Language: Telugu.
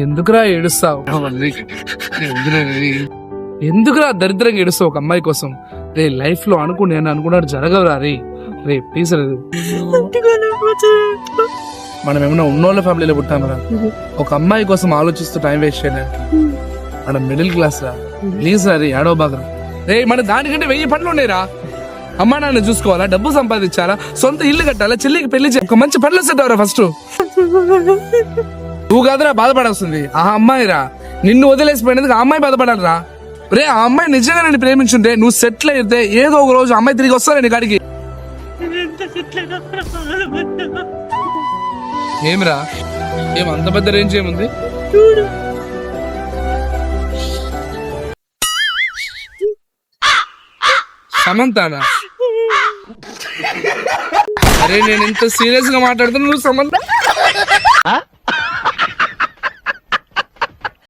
ఎందుకురా ఏడుస్తావు? ఎందుకురా దరిద్రంగా ఏడుస్తావు ఒక అమ్మాయి కోసం? రే లైఫ్ లో నేను అనుకున్నాడు జరగవురా. రే ప్లీజ్ మనం ఏమన్నా ఉన్నోళ్ళ ఫ్యామిలీలో పుట్టామరా? ఒక అమ్మాయి కోసం ఆలోచిస్తూ టైం వేస్ట్ చేయడానికి. మనం మిడిల్ క్లాస్ రా. ప్లీజ్ రా ఏడవ బాగా రే. మన దానికంటే 1000 పనులు ఉన్నాయిరా. అమ్మా నాన్న చూసుకోవాలా, డబ్బు సంపాదించాలా, సొంత ఇల్లు కట్టాలా, చెల్లికి పెళ్లి ఒక మంచి పనులు సెట్ ఫస్ట్. నువ్వు కాదురా బాధపడాల్సింది, ఆ అమ్మాయి రా. నిన్ను వదిలేసిపోయినందుకు ఆ అమ్మాయి బాధపడాలరా. రే ఆ అమ్మాయి నిజంగా నేను ప్రేమించుంటే నువ్వు సెటిల్ అయితే ఏదో ఒక రోజు అమ్మాయి తిరిగి వస్తారా నీ కాడికి. ఏమిరా అంత పెద్ద రేంజ్ ఏముంది? సమంతానా? అరే నేను ఇంత సీరియస్ గా మాట్లాడుతున్నా, నువ్వు సమంత